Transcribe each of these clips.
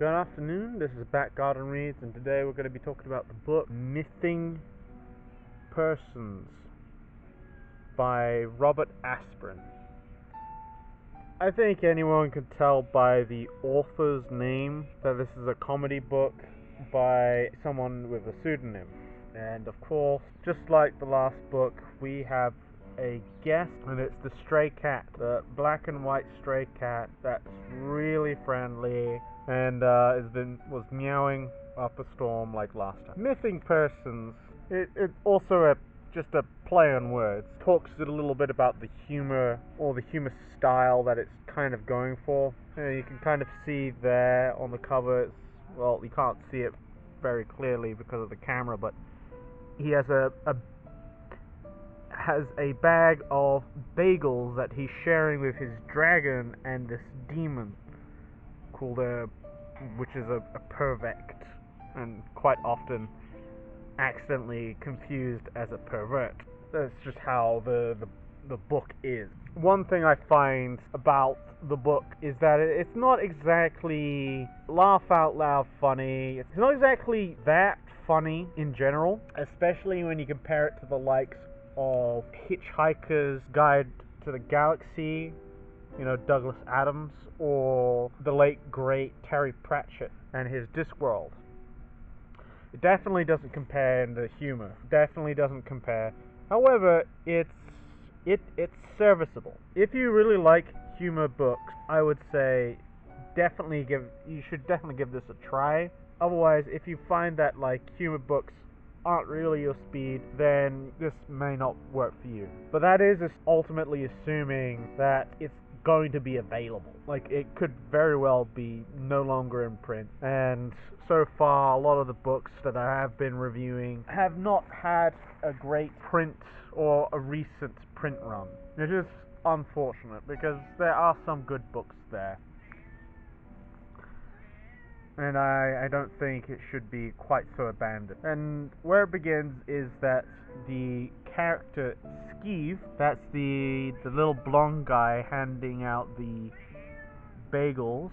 Good afternoon, this is Back Garden Reads, and today we're going to be talking about the book Missing Persons by Robert Asprin. I think anyone can tell by the author's name that this is a comedy book by someone with a pseudonym. And of course, just like the last book, we have a guest, and it's the stray cat, the black and white stray cat that's really friendly and was meowing up a storm like last time. Missing Persons, it's also just a play on words. Talks a little bit about the humor, or the humor style that it's kind of going for. You can kind of see there on the cover, well, you can't see it very clearly because of the camera, but he has a bag of bagels that he's sharing with his dragon and this demon called which is a pervect, and quite often accidentally confused as a pervert. That's just how the book is. One thing I find about the book is that it's not exactly laugh out loud funny. It's not exactly that funny in general, especially when you compare it to the likes of Hitchhiker's Guide to the Galaxy, Douglas Adams, or the late great Terry Pratchett and his Discworld. It definitely doesn't compare in the humor. Definitely doesn't compare. However, it's serviceable. If you really like humor books, I would say you should definitely give this a try. Otherwise, if you find that humor books aren't really your speed, then this may not work for you. But that is ultimately assuming that it's going to be available. It could very well be no longer in print, and so far a lot of the books that I have been reviewing have not had a great print or a recent print run. It is unfortunate because there are some good books there, and I don't think it should be quite so abandoned. And where it begins is that the character Skeeve, that's the little blonde guy handing out the bagels,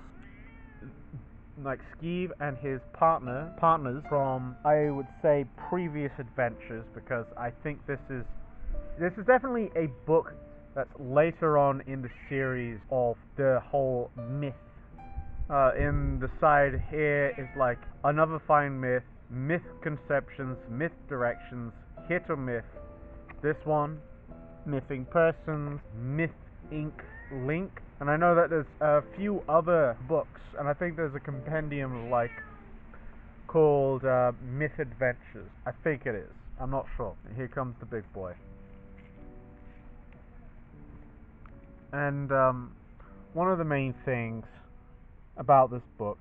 Skeeve and his partners from, I would say, previous adventures, because I think this is definitely a book that's later on in the series of the whole myth. In the side here is another fine myth, myth conceptions, myth directions, hit or myth. This one, Missing Persons, Myth Inc. Link. And I know that there's a few other books, and I think there's a compendium called Myth Adventures. I think it is. I'm not sure. And here comes the big boy. And one of the main things about this book,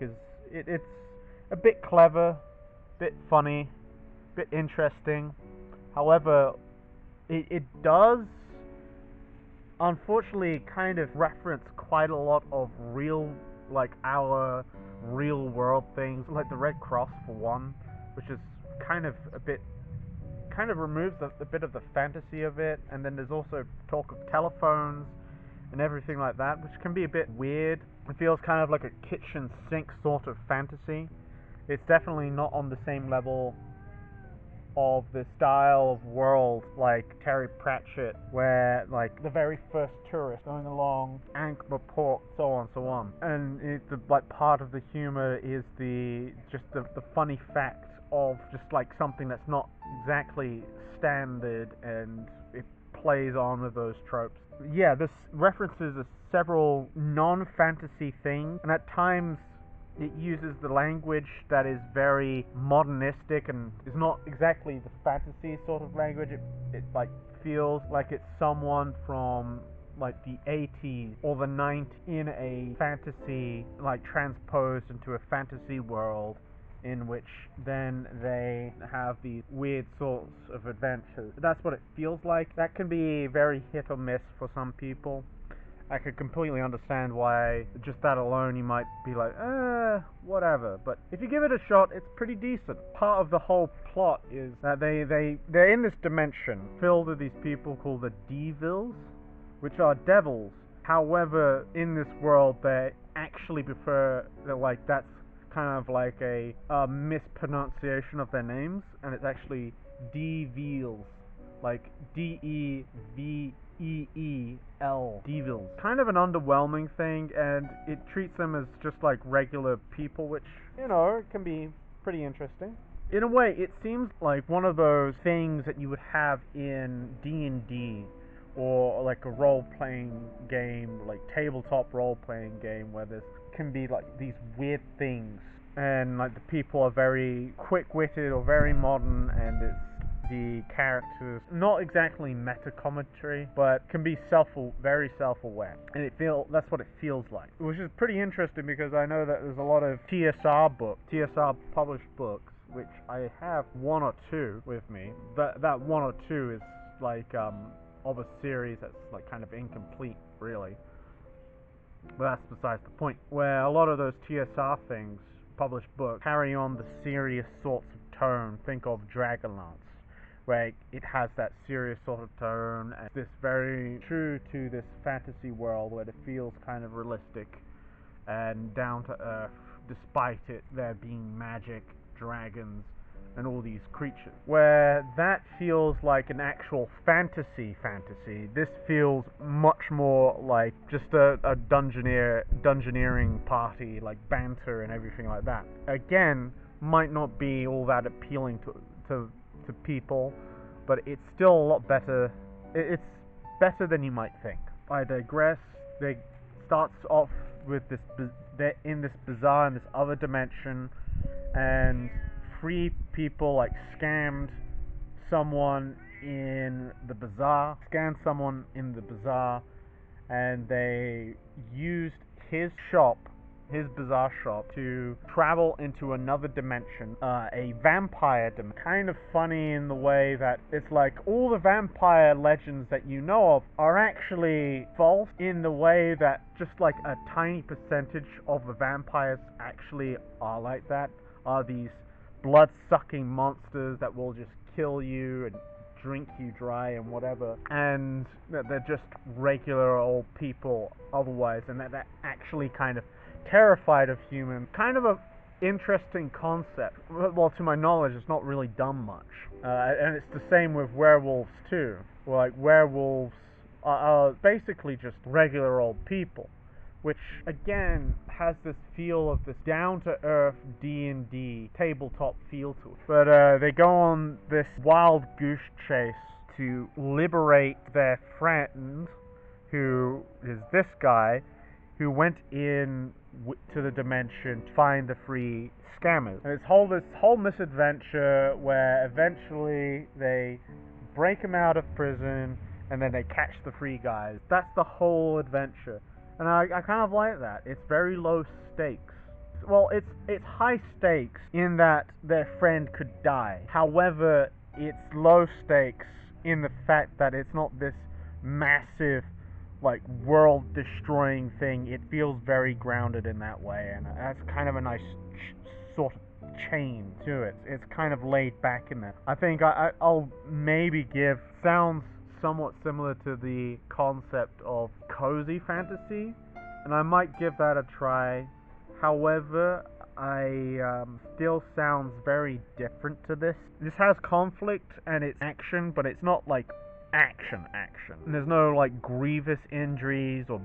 is it's a bit clever, bit funny, bit interesting. However, it does unfortunately kind of reference quite a lot of our real world things, like the Red Cross for one, which is kind of removes a bit of the fantasy of it. And then there's also talk of telephones and everything like that, which can be a bit weird. It feels kind of like a kitchen sink sort of fantasy. It's definitely not on the same level of the style of world like Terry Pratchett, where the very first tourist going along Ankh-Morpork, so on. And part of the humor is the funny fact of just something that's not exactly standard, and it plays on with those tropes. Yeah, this references several non-fantasy things, and at times it uses the language that is very modernistic and is not exactly the fantasy sort of language. It feels like it's someone from the 80s or the 90s in a fantasy, transposed into a fantasy world, in which then they have these weird sorts of adventures. That's what it feels like. That can be very hit or miss for some people. I could completely understand why just that alone you might be whatever. But if you give it a shot, it's pretty decent. Part of the whole plot is that they're in this dimension filled with these people called the Devilles, which are devils. However, in this world, they actually prefer, like, that's kind of like a mispronunciation of their names, and it's actually Devils, like Deveeel, Devils. Kind of an underwhelming thing, and it treats them as just like regular people, which, you know, can be pretty interesting. In a way, it seems like one of those things that you would have in D&D, or like a role-playing game, like tabletop role-playing game, where there can be like these weird things, and like the people are very quick-witted or very modern, and it's the characters not exactly meta commentary, but can be very self-aware, and that's what it feels like, which is pretty interesting because I know that there's a lot of TSR published books, which I have one or two with me. That one or two is like of a series that's like kind of incomplete, really. But that's besides the point. Where a lot of those TSR things, published books, carry on the serious sorts of tone. Think of Dragonlance, where it has that serious sort of tone, and this very true to this fantasy world where it feels kind of realistic and down to earth, despite it there being magic, dragons, and all these creatures. Where that feels like an actual fantasy, this feels much more like just a dungeoneering party, like banter and everything like that. Again, might not be all that appealing to people, but it's still a lot better. It's better than you might think. I digress. They starts off with this. They're in this bazaar in this other dimension, and three people like scammed someone in the bazaar, and they used his bazaar shop, to travel into another dimension, a vampire dimension. Kind of funny in the way that it's like all the vampire legends that you know of are actually false, in the way that just like a tiny percentage of the vampires actually are like that, are these blood-sucking monsters that will just kill you and drink you dry and whatever, and they're just regular old people otherwise, and that they're actually kind of terrified of humans. Kind of a interesting concept. Well, to my knowledge, it's not really done much, and it's the same with werewolves too. Like, werewolves are basically just regular old people, which again has this feel of this down-to-earth D&D tabletop feel to it. But they go on this wild goose chase to liberate their friend, who is this guy, who went in to the dimension to find the three scammers. And this whole misadventure where eventually they break him out of prison, and then they catch the three guys. That's the whole adventure. And I kind of like that. It's very low stakes. Well, it's high stakes in that their friend could die. However, it's low stakes in the fact that it's not this massive, like, world-destroying thing. It feels very grounded in that way, and that's kind of a nice sort of chain to it. It's kind of laid back in there. I think I'll maybe sounds somewhat similar to the concept of cozy fantasy, and I might give that a try. However, still sounds very different to this. This has conflict and it's action, but it's not like action. And there's no like grievous injuries or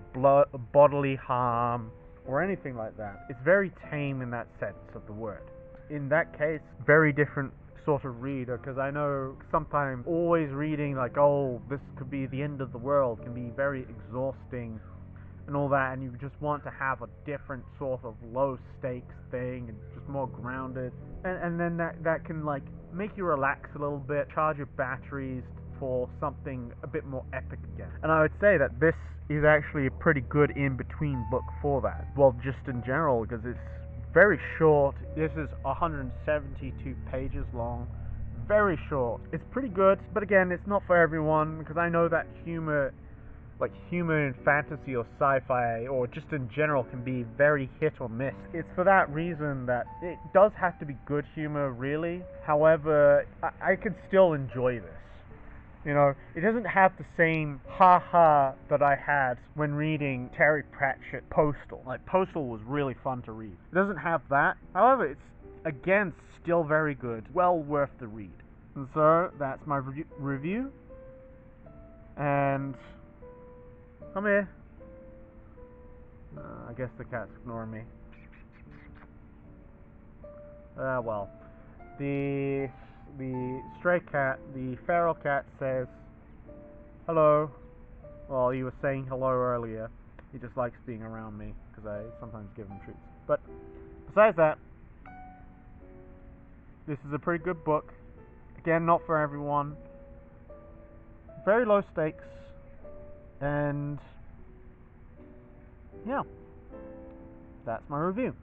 bodily harm or anything like that. It's very tame in that sense of the word. In that case, very different sort of reader, because I know sometimes always reading like, oh, this could be the end of the world, can be very exhausting and all that, and you just want to have a different sort of low stakes thing and just more grounded, and then that can like make you relax a little bit, charge your batteries for something a bit more epic again. And I would say that this is actually a pretty good in-between book for that. Well, just in general, because it's very short. This is 172 pages long. Very short. It's pretty good, but again, it's not for everyone, because I know that humor in fantasy or sci-fi, or just in general, can be very hit or miss. It's for that reason that it does have to be good humor, really. However, I could still enjoy this. You know, it doesn't have the same ha-ha that I had when reading Terry Pratchett Postal. Like, Postal was really fun to read. It doesn't have that. However, it's, again, still very good. Well worth the read. And so, that's my review. And... come here. I guess the cat's ignoring me. Well. The stray cat, the feral cat says, hello. Well, he was saying hello earlier. He just likes being around me, because I sometimes give him treats. But, besides that, this is a pretty good book. Again, not for everyone. Very low stakes. And, yeah. That's my review.